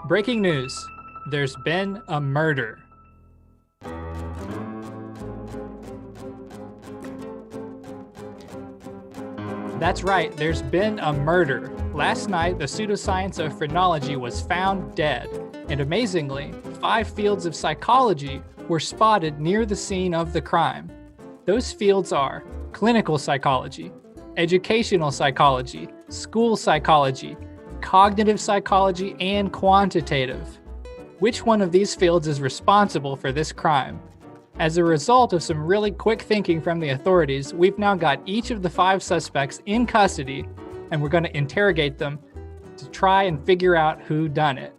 Breaking news. There's been a murder. That's right, there's been a murder. Last night, the pseudoscience of phrenology was found dead. And amazingly, 5 fields of psychology were spotted near the scene of the crime. Those fields are clinical psychology, educational psychology, school psychology, cognitive psychology, and quantitative. Which one of these fields is responsible for this crime? As a result of some really quick thinking from the authorities, we've now got each of the 5 suspects in custody, and we're going to interrogate them to try and figure out who done it.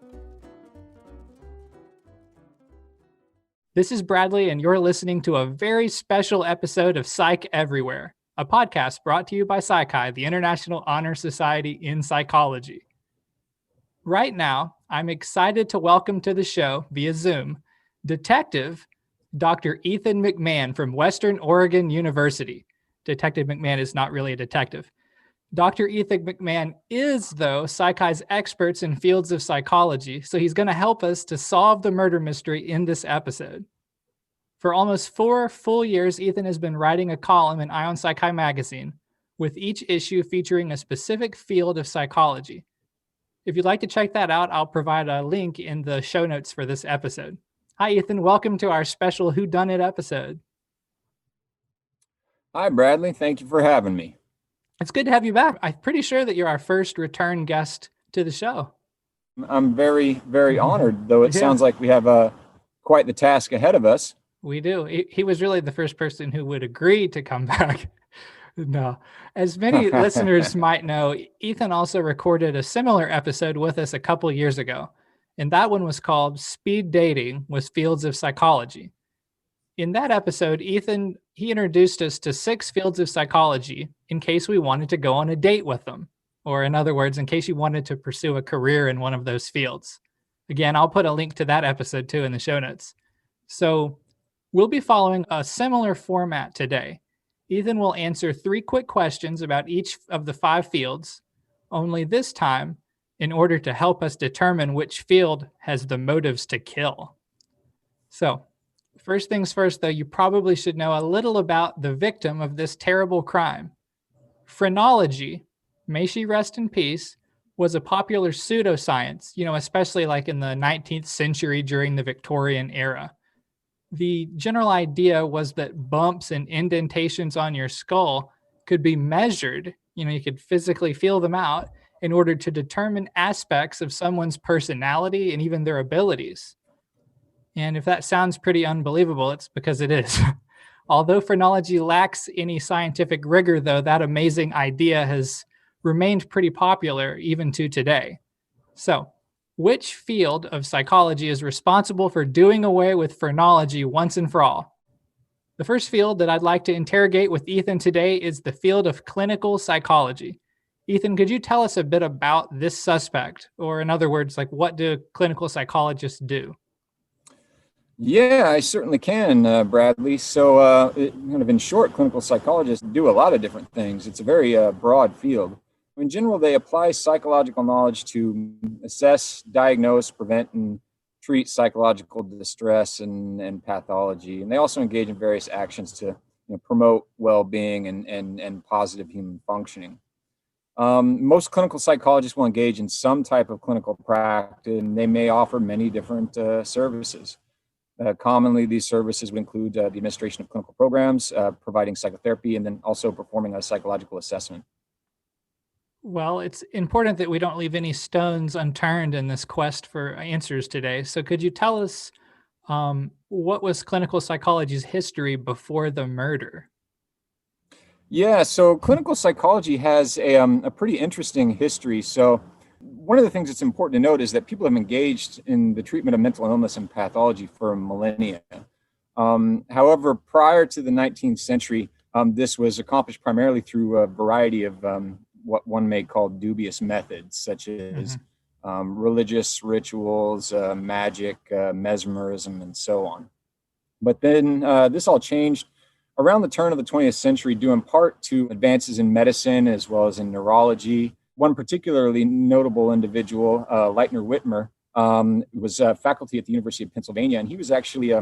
This is Bradley, and you're listening to a very special episode of Psych Everywhere, a podcast brought to you by PsyChi, the International Honor Society in Psychology. Right now, I'm excited to welcome to the show via Zoom, Detective Dr. Ethan Mcmahon from Western Oregon University. Detective McMahon is not really a detective. Dr. Ethan McMahon is, though, PsyChi's experts in fields of psychology, so he's going to help us to solve the murder mystery in this episode. For almost 4 full years, Ethan has been writing a column in Ion Psychi magazine, with each issue featuring a specific field of psychology. If you'd like to check that out, I'll provide a link in the show notes for this episode. Hi, Ethan. Welcome to our special Who Done It episode. Hi, Bradley. Thank you for having me. It's good to have you back. I'm pretty sure that you're our first return guest to the show. I'm very, very honored, though it sounds like we have quite the task ahead of us. We do. He was really the first person who would agree to come back. No. As many listeners might know, Ethan also recorded a similar episode with us a couple years ago, and that one was called Speed Dating with Fields of Psychology. In that episode, Ethan, he introduced us to 6 fields of psychology in case we wanted to go on a date with them, or in other words, in case you wanted to pursue a career in one of those fields. Again, I'll put a link to that episode too in the show notes. So we'll be following a similar format today. Ethan will answer 3 quick questions about each of the 5 fields, only this time in order to help us determine which field has the motives to kill. So, first things first, though, you probably should know a little about the victim of this terrible crime. Phrenology, may she rest in peace, was a popular pseudoscience, especially like in the 19th century during the Victorian era. The general idea was that bumps and indentations on your skull could be measured. You could physically feel them out in order to determine aspects of someone's personality and even their abilities. And if that sounds pretty unbelievable, it's because it is. Although phrenology lacks any scientific rigor, though, that amazing idea has remained pretty popular even to today. So, which field of psychology is responsible for doing away with phrenology once and for all? The first field that I'd like to interrogate with Ethan today is the field of clinical psychology. Ethan, could you tell us a bit about this suspect? Or in other words, what do clinical psychologists do? Yeah, I certainly can, Bradley. So kind of in short, clinical psychologists do a lot of different things. It's a very broad field. In general, they apply psychological knowledge to assess, diagnose, prevent, and treat psychological distress and pathology. And they also engage in various actions to promote well-being and positive human functioning. Most clinical psychologists will engage in some type of clinical practice, and they may offer many different services. Commonly, these services would include the administration of clinical programs, providing psychotherapy, and then also performing a psychological assessment. Well, it's important that we don't leave any stones unturned in this quest for answers today. So could you tell us what was clinical psychology's history before the murder? Yeah, so clinical psychology has a pretty interesting history. So one of the things that's important to note is that people have engaged in the treatment of mental illness and pathology for millennia. However, prior to the 19th century, this was accomplished primarily through a variety of what one may call dubious methods, such as religious rituals, magic, mesmerism, and so on. But then this all changed around the turn of the 20th century, due in part to advances in medicine as well as in neurology. One particularly notable individual, Leitner Whitmer, was a faculty at the University of Pennsylvania, and he was actually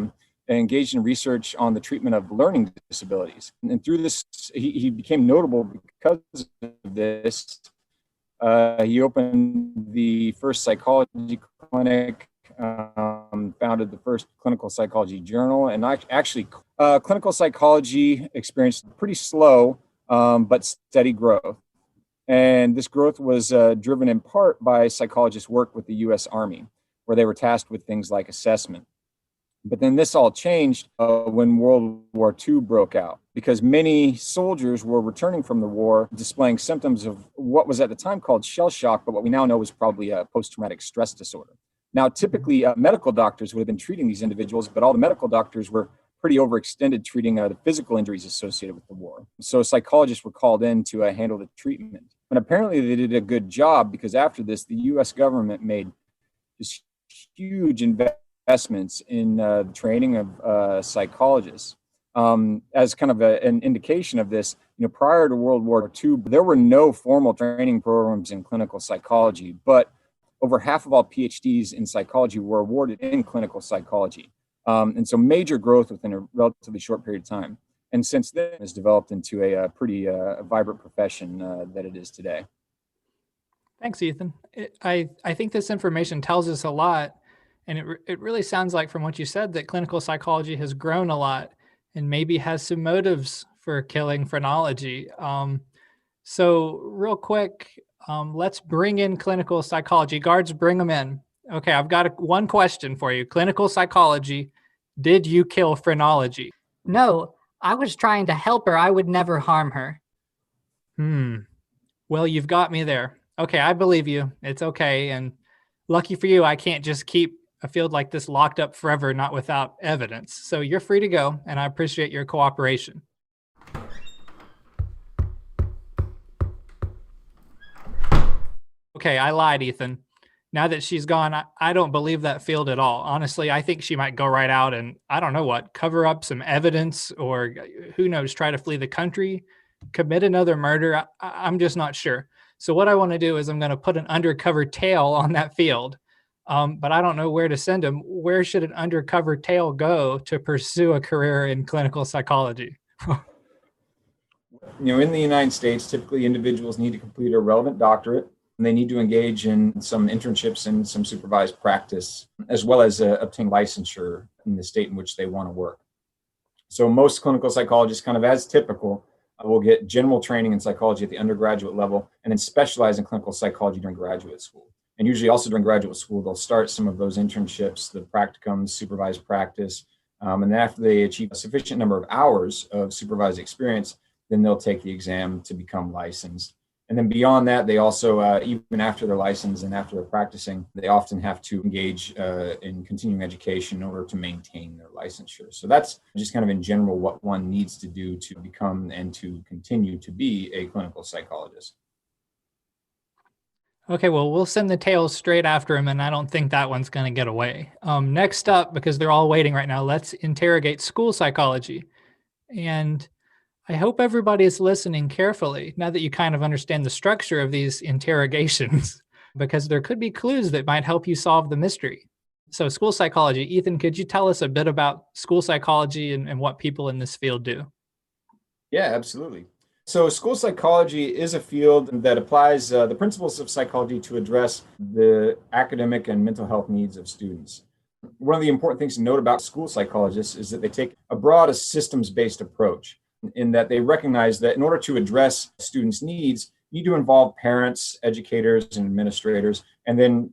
engaged in research on the treatment of learning disabilities. And through this, he became notable because of this. He opened the first psychology clinic, founded the first clinical psychology journal, and actually clinical psychology experienced pretty slow but steady growth. And this growth was driven in part by psychologists' work with the U.S. Army, where they were tasked with things like assessment. But then this all changed when World War II broke out, because many soldiers were returning from the war displaying symptoms of what was at the time called shell shock, but what we now know is probably a post-traumatic stress disorder. Now, typically, medical doctors would have been treating these individuals, but all the medical doctors were pretty overextended treating the physical injuries associated with the war. So psychologists were called in to handle the treatment. And apparently they did a good job, because after this, the U.S. government made just huge investments in the training of psychologists. As kind of an indication of this, prior to World War II, there were no formal training programs in clinical psychology, but over half of all PhDs in psychology were awarded in clinical psychology. And so major growth within a relatively short period of time. And since then, it's developed into a pretty vibrant profession that it is today. Thanks, Ethan. I think this information tells us a lot. And it really sounds like, from what you said, that clinical psychology has grown a lot and maybe has some motives for killing phrenology. So real quick, let's bring in clinical psychology. Guards, bring them in. Okay, I've got one question for you. Clinical psychology, did you kill phrenology? No, I was trying to help her. I would never harm her. Well, you've got me there. Okay, I believe you. It's okay. And lucky for you, I can't just keep a field like this locked up forever, not without evidence. So you're free to go, and I appreciate your cooperation. Okay, I lied, Ethan. Now that she's gone, I don't believe that field at all. Honestly, I think she might go right out and, I don't know what, cover up some evidence, or who knows, try to flee the country, commit another murder. I'm just not sure. So what I want to do is I'm going to put an undercover tail on that field, but I don't know where to send him. Where should an undercover tail go to pursue a career in clinical psychology? In the United States, typically individuals need to complete a relevant doctorate, and they need to engage in some internships and some supervised practice, as well as obtain licensure in the state in which they want to work. So most clinical psychologists, kind of as typical, will get general training in psychology at the undergraduate level and then specialize in clinical psychology during graduate school. And usually also during graduate school, they'll start some of those internships, the practicums, supervised practice. And then after they achieve a sufficient number of hours of supervised experience, then they'll take the exam to become licensed. And then beyond that, they also, even after they're licensed and after they're practicing, they often have to engage in continuing education in order to maintain their licensure. So that's just kind of in general what one needs to do to become and to continue to be a clinical psychologist. Okay, well, we'll send the tails straight after him, and I don't think that one's going to get away. Next up, because they're all waiting right now, let's interrogate school psychology. And I hope everybody is listening carefully now that you kind of understand the structure of these interrogations, because there could be clues that might help you solve the mystery. So school psychology, Ethan, could you tell us a bit about school psychology and what people in this field do? Yeah, absolutely. So school psychology is a field that applies the principles of psychology to address the academic and mental health needs of students. One of the important things to note about school psychologists is that they take a broad systems-based approach, in that they recognize that in order to address students' needs, you need to involve parents, educators, and administrators. And then,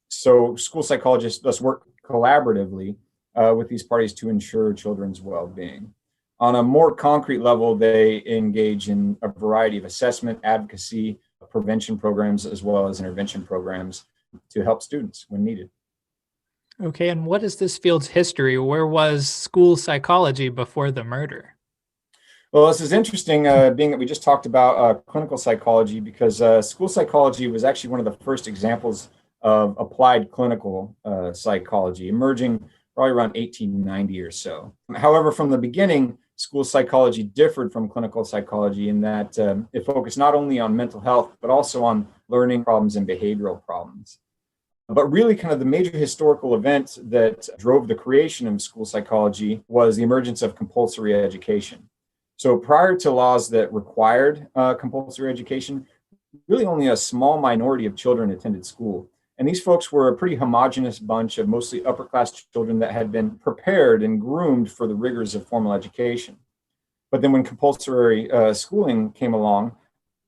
so school psychologists thus work collaboratively with these parties to ensure children's well-being. On a more concrete level, they engage in a variety of assessment, advocacy, prevention programs, as well as intervention programs to help students when needed. Okay, and what is this field's history? Where was school psychology before the murder? Well, this is interesting, being that we just talked about clinical psychology, because school psychology was actually one of the first examples of applied clinical psychology, emerging probably around 1890 or so. However, from the beginning, school psychology differed from clinical psychology in that it focused not only on mental health, but also on learning problems and behavioral problems. But really, kind of the major historical event that drove the creation of school psychology was the emergence of compulsory education. So prior to laws that required compulsory education, really only a small minority of children attended school. And these folks were a pretty homogenous bunch of mostly upper class children that had been prepared and groomed for the rigors of formal education. But then when compulsory schooling came along,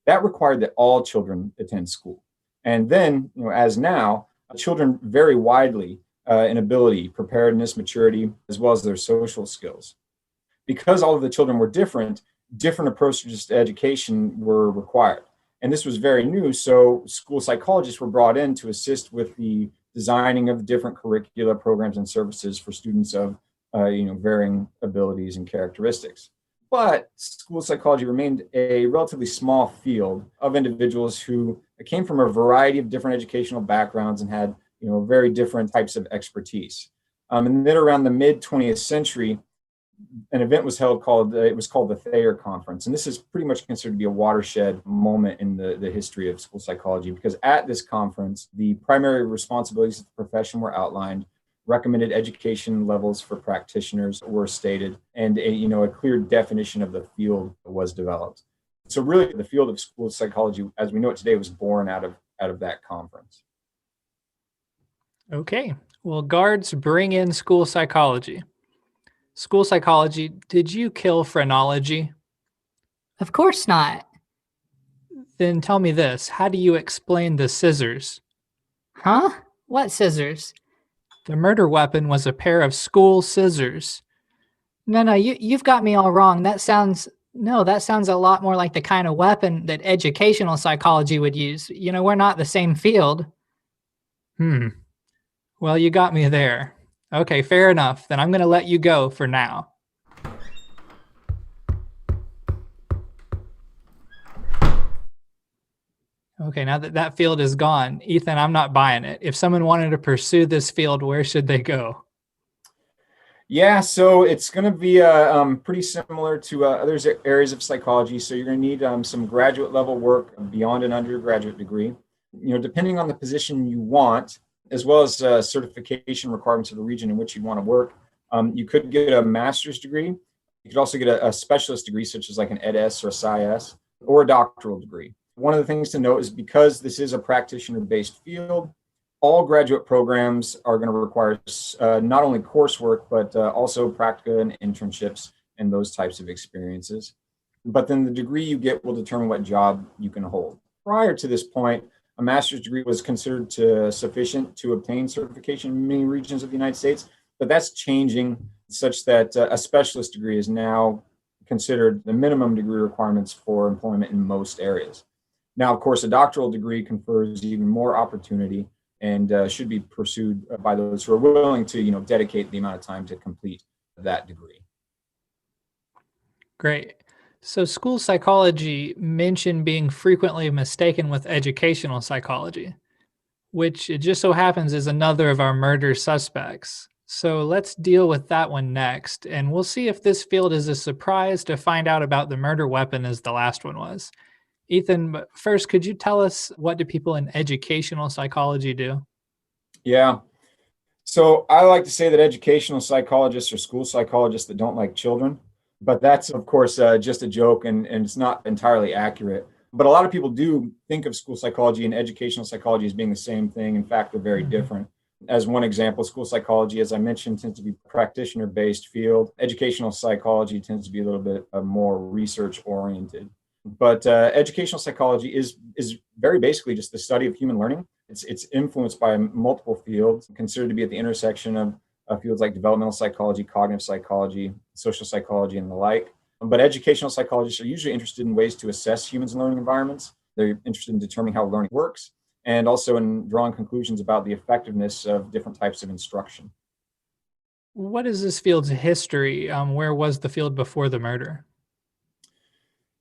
that required that all children attend school. And then, as now, children vary widely in ability, preparedness, maturity, as well as their social skills. Because all of the children were different approaches to education were required. And this was very new, so school psychologists were brought in to assist with the designing of different curricula, programs, and services for students of varying abilities and characteristics. But school psychology remained a relatively small field of individuals who came from a variety of different educational backgrounds and had very different types of expertise. And then around the mid 20th century, an event was held called the Thayer Conference. And this is pretty much considered to be a watershed moment in the history of school psychology, because at this conference, the primary responsibilities of the profession were outlined, recommended education levels for practitioners were stated, and a clear definition of the field was developed. So really, the field of school psychology, as we know it today, was born out of that conference. Okay. Well, guards, bring in school psychology. School psychology, did you kill phrenology? Of course not. Then tell me this, how do you explain the scissors? Huh? What scissors? The murder weapon was a pair of school scissors. No, you've got me all wrong. That sounds a lot more like the kind of weapon that educational psychology would use. We're not the same field. Well, you got me there. Okay, fair enough. Then I'm going to let you go for now. Okay, now that field is gone, Ethan, I'm not buying it. If someone wanted to pursue this field, where should they go? Yeah, so it's going to be pretty similar to other areas of psychology. So you're going to need some graduate level work beyond an undergraduate degree. Depending on the position you want, as well as certification requirements of the region in which you want to work, you could get a master's degree. You could also get a specialist degree, such as like an EdS or a SciS, or a doctoral degree. One of the things to note is because this is a practitioner-based field, all graduate programs are going to require not only coursework, but also practica and internships and those types of experiences. But then the degree you get will determine what job you can hold. Prior to this point, a master's degree was considered sufficient to obtain certification in many regions of the United States, but that's changing such that a specialist degree is now considered the minimum degree requirements for employment in most areas. Now, of course, a doctoral degree confers even more opportunity and should be pursued by those who are willing to, dedicate the amount of time to complete that degree. Great. So school psychology mentioned being frequently mistaken with educational psychology, which it just so happens is another of our murder suspects. So let's deal with that one next, and we'll see if this field is as surprised to find out about the murder weapon as the last one was. Ethan, but first, could you tell us, what do people in educational psychology do? Yeah. So I like to say that educational psychologists are school psychologists that don't like children, but that's, of course, just a joke, and it's not entirely accurate. But a lot of people do think of school psychology and educational psychology as being the same thing. In fact, they're very different. As one example, school psychology, as I mentioned, tends to be a practitioner-based field. Educational psychology tends to be a little bit more research-oriented. But educational psychology is very basically just the study of human learning. It's influenced by multiple fields, considered to be at the intersection of fields like developmental psychology, cognitive psychology, social psychology, and the like. But educational psychologists are usually interested in ways to assess humans in learning environments. They're interested in determining how learning works, and also in drawing conclusions about the effectiveness of different types of instruction. What is this field's history? Where was the field before the murder?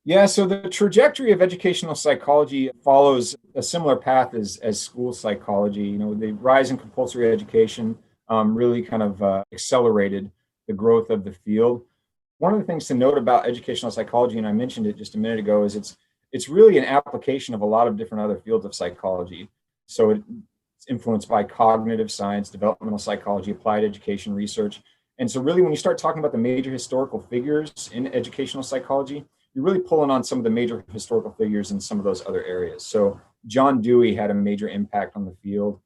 Yeah, so the trajectory of educational psychology follows a similar path as school psychology. The rise in compulsory education really kind of accelerated the growth of the field. One of the things to note about educational psychology, and I mentioned it just a minute ago, is it's really an application of a lot of different other fields of psychology. So It's influenced by cognitive science, developmental psychology, applied education research. And so really, when you start talking about the major historical figures in educational psychology, you're really pulling on some of the major historical figures in some of those other areas. So John Dewey had a major impact on the field.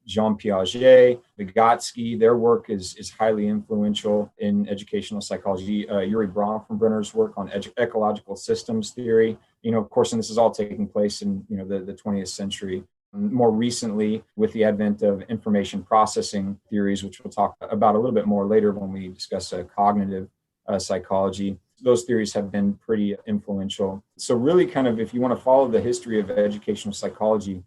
Jean Piaget, Vygotsky, their work is highly influential in educational psychology. Yuri Bronfenbrenner's work on ecological systems theory, of course, and this is all taking place in, the 20th century. More recently, with the advent of information processing theories, which we'll talk about a little bit more later when we discuss cognitive psychology, those theories have been pretty influential. So really kind of, if you want to follow the history of educational psychology,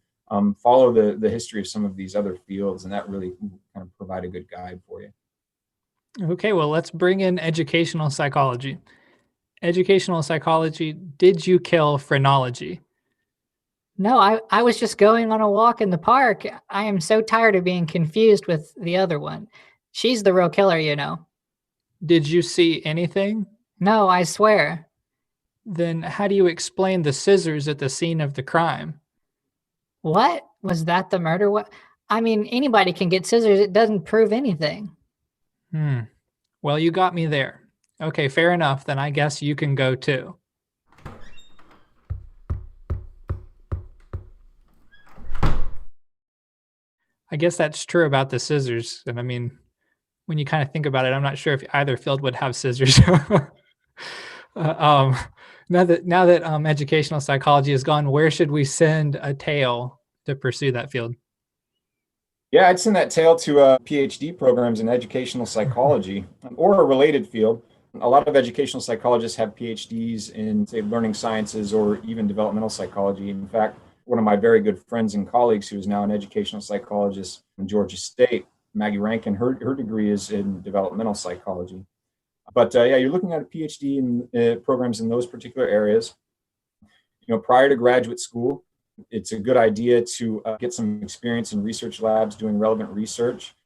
follow the history of some of these other fields, and that really can kind of provide a good guide for you. Okay, well, let's bring in educational psychology. Educational psychology, did you kill phrenology? No, I was just going on a walk in the park. I am so tired of being confused with the other one. She's the real killer, you know. Did you see anything? No, I swear. Then how do you explain the scissors at the scene of the crime? What? Was that the murder? What? I mean, anybody can get scissors. It doesn't prove anything. Well, you got me there. Okay, fair enough. Then I guess you can go too. I guess that's true about the scissors. And I mean, when you kind of think about it, I'm not sure if either field would have scissors. Now that educational psychology is gone, where should we send a tail to pursue that field? Yeah, I'd send that tail to PhD programs in educational psychology or a related field. A lot of educational psychologists have PhDs in, say, learning sciences or even developmental psychology. In fact, one of my very good friends and colleagues who is now an educational psychologist from Georgia State, Maggie Rankin, her degree is in developmental psychology. But yeah, you're looking at a PhD in programs in those particular areas. Prior to graduate school, it's a good idea to get some experience in research labs doing relevant research.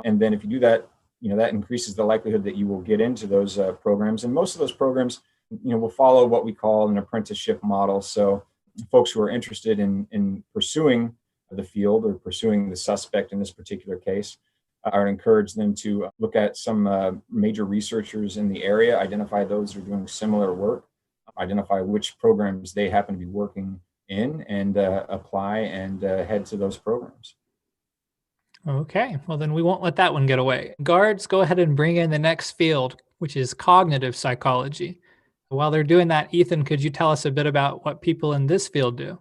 And then if you do that, that increases the likelihood that you will get into those programs. And most of those programs, will follow what we call an apprenticeship model. So folks who are interested in pursuing the field or pursuing the suspect in this particular case, I would encourage them to look at some major researchers in the area, identify those who are doing similar work, identify which programs they happen to be working in, and apply and head to those programs. Okay, well then we won't let that one get away. Guards, go ahead and bring in the next field, which is cognitive psychology. While they're doing that, Ethan, could you tell us a bit about what people in this field do?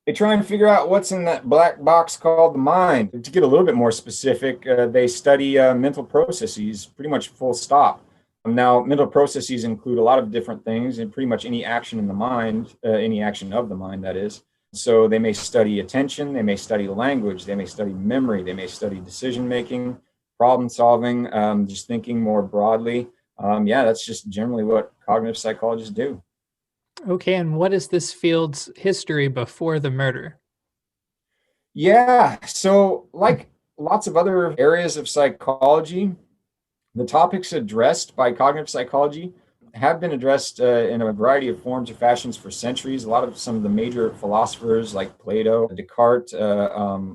They try and figure out what's in that black box called the mind. To get a little bit more specific, they study mental processes, pretty much full stop. Now, mental processes include a lot of different things and pretty much any action in the mind, any action of the mind, that is. So they may study attention, they may study language, they may study memory, they may study decision-making, problem solving, just thinking more broadly. Yeah, that's just generally what cognitive psychologists do. Okay, and what is this field's history before the murder? Yeah, so like lots of other areas of psychology, the topics addressed by cognitive psychology have been addressed in a variety of forms or fashions for centuries. A lot of some of the major philosophers like Plato, Descartes,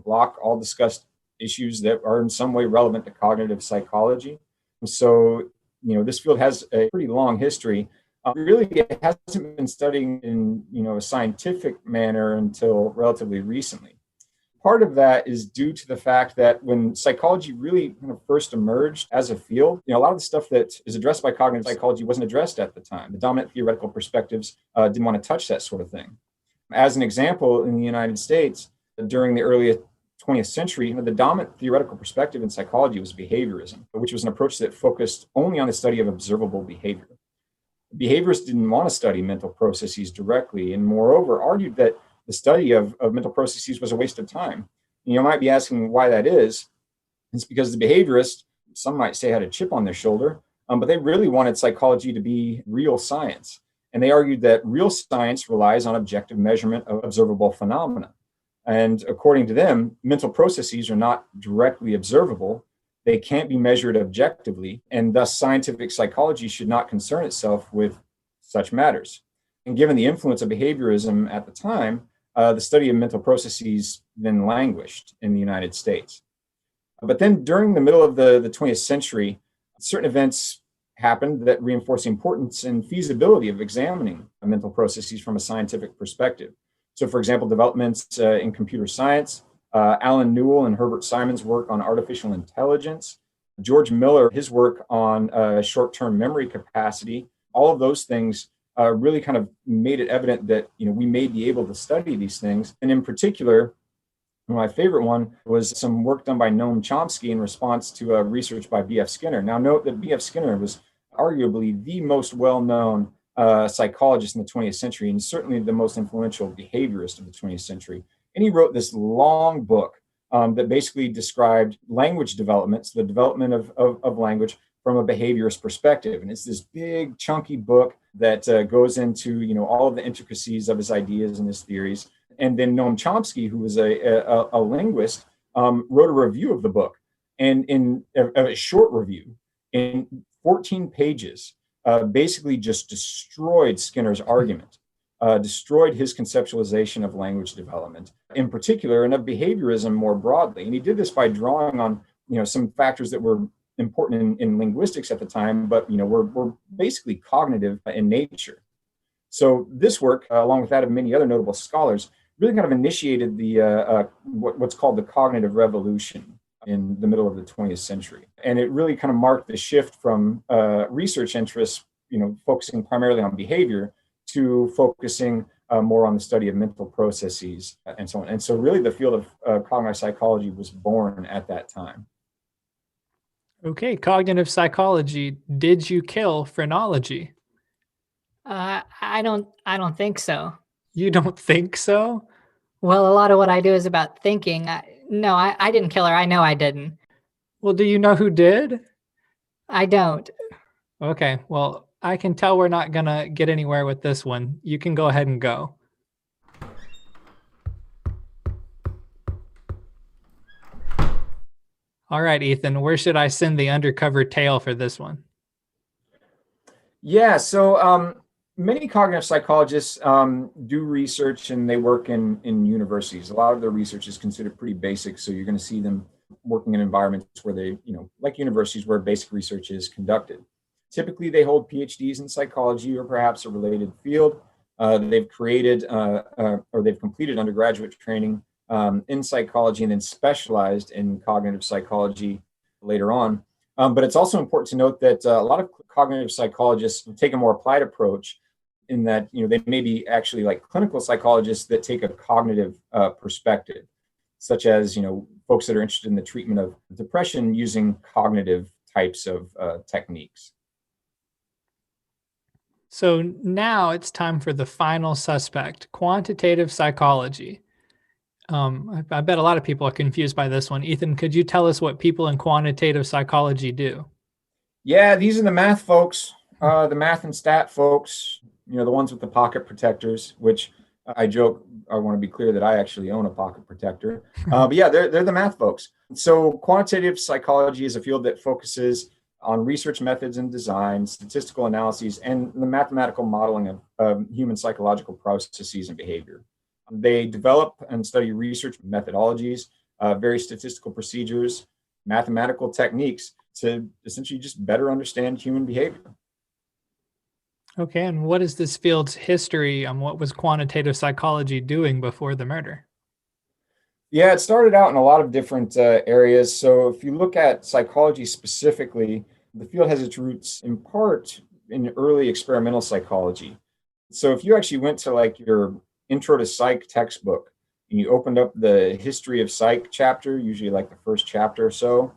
Locke all discussed issues that are in some way relevant to cognitive psychology. So, this field has a pretty long history. Really, it hasn't been studied in, a scientific manner until relatively recently. Part of that is due to the fact that when psychology really first emerged as a field, a lot of the stuff that is addressed by cognitive psychology wasn't addressed at the time. The dominant theoretical perspectives didn't want to touch that sort of thing. As an example, in the United States, during the early 20th century, the dominant theoretical perspective in psychology was behaviorism, which was an approach that focused only on the study of observable behavior. Behaviorists didn't want to study mental processes directly, and moreover argued that the study of mental processes was a waste of time. You might be asking why that is. It's because the behaviorists, some might say, had a chip on their shoulder, but they really wanted psychology to be real science. And they argued that real science relies on objective measurement of observable phenomena. And according to them, mental processes are not directly observable. They can't be measured objectively, and thus scientific psychology should not concern itself with such matters. And given the influence of behaviorism at the time, the study of mental processes then languished in the United States. But then during the middle of the 20th century, certain events happened that reinforced the importance and feasibility of examining mental processes from a scientific perspective. So, for example, developments in computer science, Alan Newell and Herbert Simon's work on artificial intelligence, George Miller, his work on short-term memory capacity, all of those things really kind of made it evident that we may be able to study these things. And in particular, my favorite one was some work done by Noam Chomsky in response to research by B.F. Skinner. Now, note that B.F. Skinner was arguably the most well-known psychologist in the 20th century, and certainly the most influential behaviorist of the 20th century. And he wrote this long book that basically described language development, so the development of language from a behaviorist perspective. And it's this big, chunky book that goes into all of the intricacies of his ideas and his theories. And then Noam Chomsky, who was a linguist, wrote a review of the book, and in a short review in 14 pages, basically just destroyed Skinner's argument, destroyed his conceptualization of language development in particular, and of behaviorism more broadly. And he did this by drawing on some factors that were important in linguistics at the time, but were basically cognitive in nature. So this work, along with that of many other notable scholars, really kind of initiated the what's called the cognitive revolution in the middle of the 20th century. And it really kind of marked the shift from research interests, focusing primarily on behavior, to focusing more on the study of mental processes and so on. And so really the field of cognitive psychology was born at that time. Okay, cognitive psychology. Did you kill phrenology? I don't think so. You don't think so? Well, a lot of what I do is about thinking. No, I didn't kill her. I know I didn't. Well, do you know who did? I don't. Okay, well, I can tell we're not gonna get anywhere with this one. You can go ahead and go. All right, Ethan, where should I send the undercover tale for this one? Yeah, so many cognitive psychologists do research, and they work in universities. A lot of their research is considered pretty basic, so you're going to see them working in environments where they, like universities where basic research is conducted. Typically, they hold PhDs in psychology or perhaps a related field. They've created or they've completed undergraduate training in psychology and then specialized in cognitive psychology later on. But it's also important to note that a lot of cognitive psychologists take a more applied approach, in that they may be actually like clinical psychologists that take a cognitive perspective, such as folks that are interested in the treatment of depression using cognitive types of techniques. So now it's time for the final suspect, quantitative psychology. I bet a lot of people are confused by this one. Ethan, could you tell us what people in quantitative psychology do? Yeah, these are the math folks, the math and stat folks, the ones with the pocket protectors, which I joke, I want to be clear that I actually own a pocket protector. But yeah, they're the math folks. So quantitative psychology is a field that focuses on research methods and design, statistical analyses, and the mathematical modeling of human psychological processes and behavior. They develop and study research methodologies, various statistical procedures, mathematical techniques to essentially just better understand human behavior. Okay, and what is this field's history? What was quantitative psychology doing before the murder? Yeah, it started out in a lot of different areas. So if you look at psychology specifically, the field has its roots in part in early experimental psychology. So if you actually went to like your intro to psych textbook and you opened up the history of psych chapter, usually like the first chapter or so,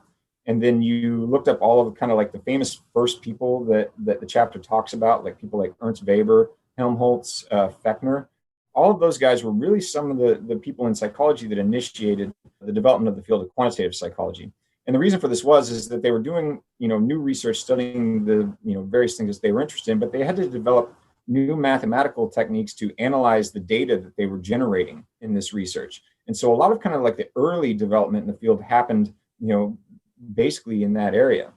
and then you looked up all of kind of like the famous first people that the chapter talks about, like people like Ernst Weber, Helmholtz, Fechner. All of those guys were really some of the people in psychology that initiated the development of the field of quantitative psychology. And the reason for this is that they were doing, new research, studying the, various things that they were interested in, but they had to develop new mathematical techniques to analyze the data that they were generating in this research. And so a lot of kind of like the early development in the field happened, basically in that area.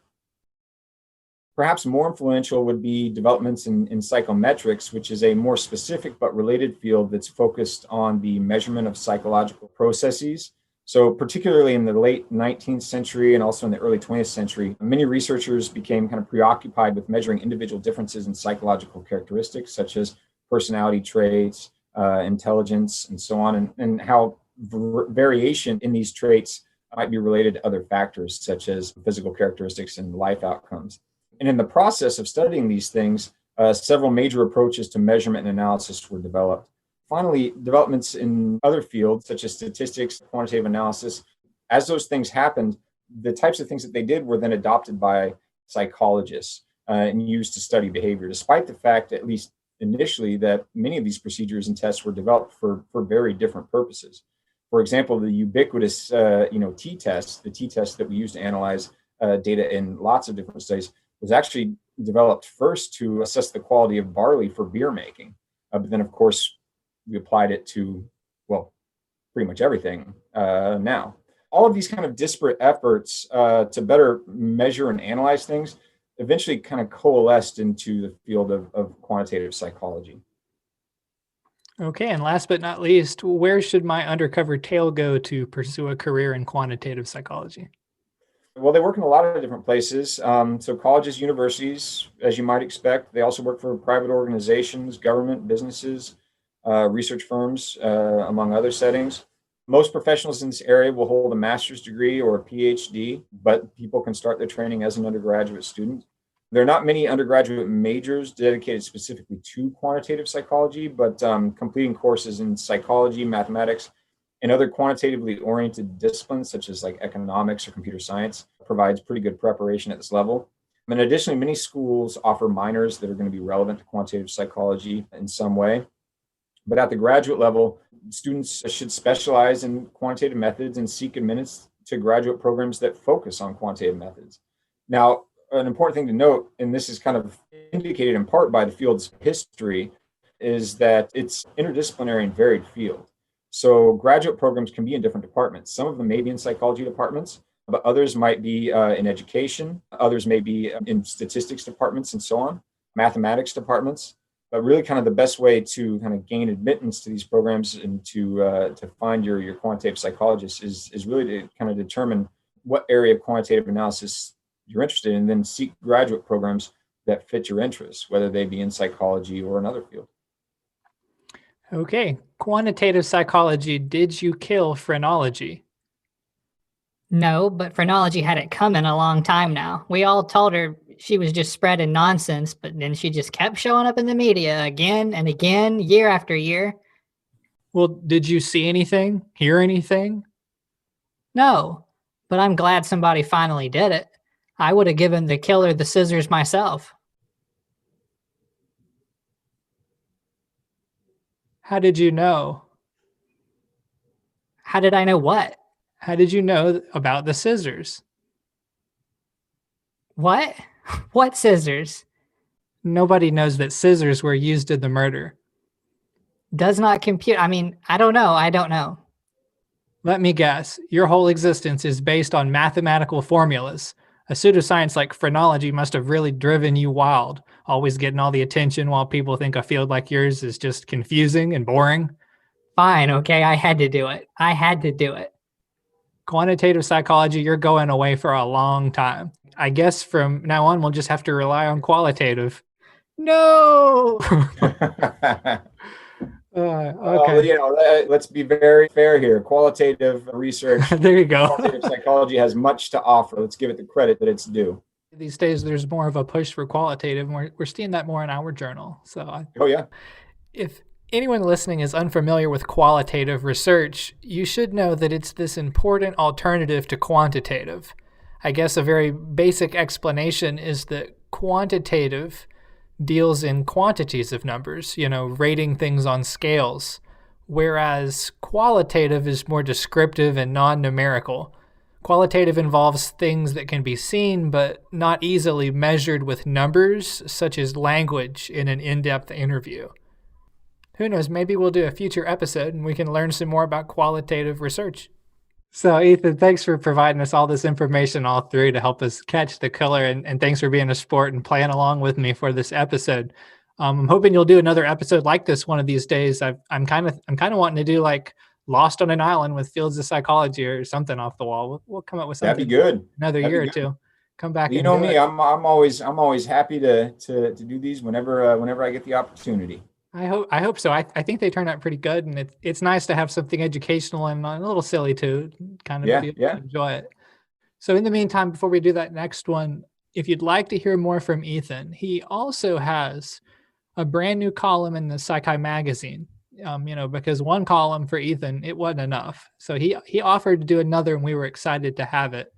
Perhaps more influential would be developments in psychometrics, which is a more specific but related field that's focused on the measurement of psychological processes. So particularly in the late 19th century and also in the early 20th century, many researchers became kind of preoccupied with measuring individual differences in psychological characteristics, such as personality traits, intelligence, and so on, and how variation in these traits might be related to other factors, such as physical characteristics and life outcomes. And in the process of studying these things, several major approaches to measurement and analysis were developed. Finally, developments in other fields, such as statistics, quantitative analysis, as those things happened, the types of things that they did were then adopted by psychologists and used to study behavior, despite the fact, at least initially, that many of these procedures and tests were developed for very different purposes. For example, the ubiquitous t-test, the t-test that we use to analyze data in lots of different studies, was actually developed first to assess the quality of barley for beer making. But then, of course, we applied it to, well, pretty much everything now. All of these kind of disparate efforts to better measure and analyze things eventually kind of coalesced into the field of quantitative psychology. Okay, and last but not least, where should my undercover tail go to pursue a career in quantitative psychology? Well, they work in a lot of different places. So colleges, universities, as you might expect. They also work for private organizations, government, businesses, research firms, among other settings. Most professionals in this area will hold a master's degree or a PhD, but people can start their training as an undergraduate student. There are not many undergraduate majors dedicated specifically to quantitative psychology, but completing courses in psychology, mathematics, and other quantitatively oriented disciplines, such as like economics or computer science, provides pretty good preparation at this level. And additionally, many schools offer minors that are going to be relevant to quantitative psychology in some way. But at the graduate level, students should specialize in quantitative methods and seek admittance to graduate programs that focus on quantitative methods. Now, an important thing to note, and this is kind of indicated in part by the field's history, is that it's interdisciplinary and varied field. So graduate programs can be in different departments. Some of them may be in psychology departments, but others might be in education. Others may be in statistics departments and so on, mathematics departments. But really kind of the best way to kind of gain admittance to these programs and to find your quantitative psychologist is really to kind of determine what area of quantitative analysis you're interested in, and then seek graduate programs that fit your interests, whether they be in psychology or another field. Okay, quantitative psychology, did you kill phrenology? No, but phrenology had it coming a long time now. We all told her she was just spreading nonsense, but then she just kept showing up in the media again and again, year after year. Well, did you see anything, hear anything? No, but I'm glad somebody finally did it. I would have given the killer the scissors myself. How did you know? How did I know what? How did you know about the scissors? What? What scissors? Nobody knows that scissors were used in the murder. Does not compute. I mean, I don't know. Let me guess. Your whole existence is based on mathematical formulas. A pseudoscience like phrenology must have really driven you wild, always getting all the attention while people think a field like yours is just confusing and boring. Fine, okay, I had to do it. Quantitative psychology, you're going away for a long time. I guess from now on, we'll just have to rely on qualitative. No! Okay. Well, let's be very fair here. Qualitative research, there you go. quantitative psychology has much to offer. Let's give it the credit that it's due. These days, there's more of a push for qualitative, and we're seeing that more in our journal. Oh, yeah. If anyone listening is unfamiliar with qualitative research, you should know that it's this important alternative to quantitative. I guess a very basic explanation is that quantitative deals in quantities of numbers, rating things on scales, whereas qualitative is more descriptive and non-numerical. Qualitative involves things that can be seen but not easily measured with numbers, such as language in an in-depth interview. Who knows, maybe we'll do a future episode and we can learn some more about qualitative research. So Ethan, thanks for providing us all this information all through to help us catch the color, and thanks for being a sport and playing along with me for this episode. I'm hoping you'll do another episode like this one of these days. I'm kind of wanting to do like Lost on an Island with Fields of Psychology or something off the wall. We'll come up with something. That'd be good. Another That'd year be or good. two. Come back. You and know do me. it. I'm always happy to do these whenever I get the opportunity. I hope so. I think they turned out pretty good, and it's nice to have something educational and a little silly too. Kind of be able to enjoy it. So in the meantime, before we do that next one, if you'd like to hear more from Ethan, he also has a brand new column in the Psychi magazine. Because one column for Ethan, it wasn't enough. So he offered to do another, and we were excited to have it.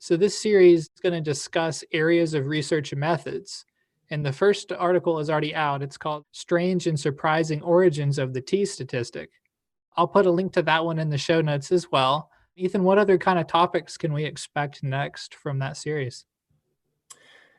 So this series is going to discuss areas of research and methods. And the first article is already out. It's called Strange and Surprising Origins of the T Statistic. I'll put a link to that one in the show notes as well. Ethan, what other kind of topics can we expect next from that series?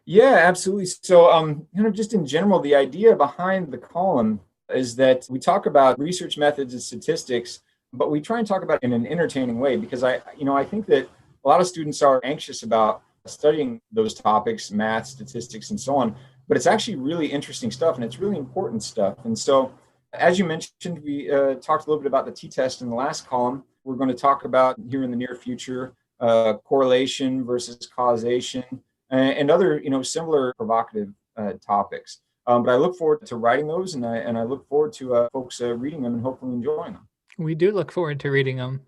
Yeah, absolutely. So, just in general, the idea behind the column is that we talk about research methods and statistics, but we try and talk about it in an entertaining way, because I think that a lot of students are anxious about studying those topics, math, statistics, and so on, but it's actually really interesting stuff, and it's really important stuff. And so, as you mentioned, we talked a little bit about the t-test in the last column. We're going to talk about here in the near future correlation versus causation and other similar provocative topics. But I look forward to writing those, and I look forward to folks reading them and hopefully enjoying them. We do look forward to reading them.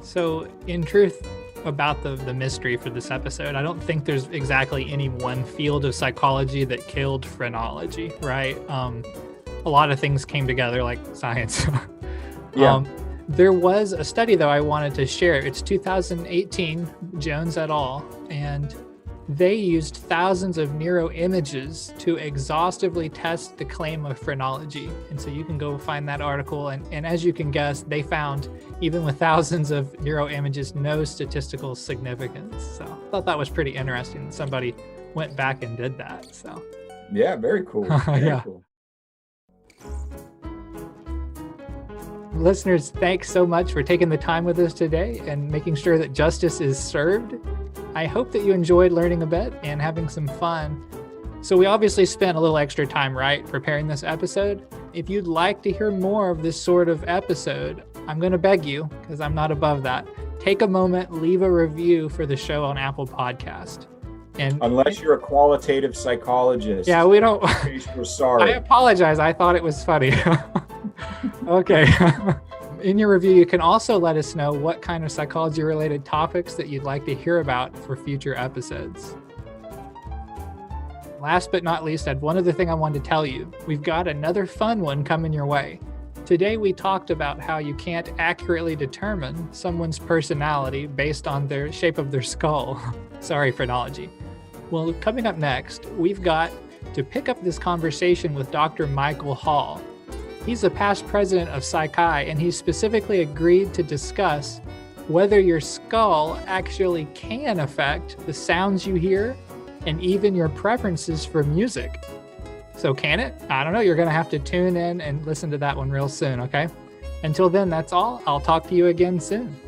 So in truth, about the mystery for this episode, I don't think there's exactly any one field of psychology that killed phrenology, right? A lot of things came together like science. Yeah. There was a study, though, I wanted to share. It's 2018, Jones et al., and they used thousands of neuroimages to exhaustively test the claim of phrenology. And so you can go find that article. And as you can guess, they found, even with thousands of neuroimages, no statistical significance. So I thought that was pretty interesting. Somebody went back and did that. So yeah, very cool. Very cool. Listeners, thanks so much for taking the time with us today and making sure that justice is served. I hope that you enjoyed learning a bit and having some fun. So we obviously spent a little extra time, right, preparing this episode. If you'd like to hear more of this sort of episode, I'm going to beg you, because I'm not above that, take a moment, leave a review for the show on Apple Podcast. And unless you're a qualitative psychologist. Yeah, we don't. We're sorry. I apologize. I thought it was funny. Okay. In your review, you can also let us know what kind of psychology-related topics that you'd like to hear about for future episodes. Last but not least, I had one other thing I wanted to tell you. We've got another fun one coming your way. Today, we talked about how you can't accurately determine someone's personality based on their shape of their skull. Sorry, phrenology. Well, coming up next, we've got to pick up this conversation with Dr. Michael Hall. He's a past president of Psychi, and he specifically agreed to discuss whether your skull actually can affect the sounds you hear and even your preferences for music. So can it? I don't know. You're going to have to tune in and listen to that one real soon, okay? Until then, that's all. I'll talk to you again soon.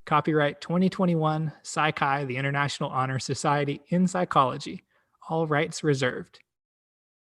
Copyright 2021, Psychi, the International Honor Society in Psychology. All rights reserved.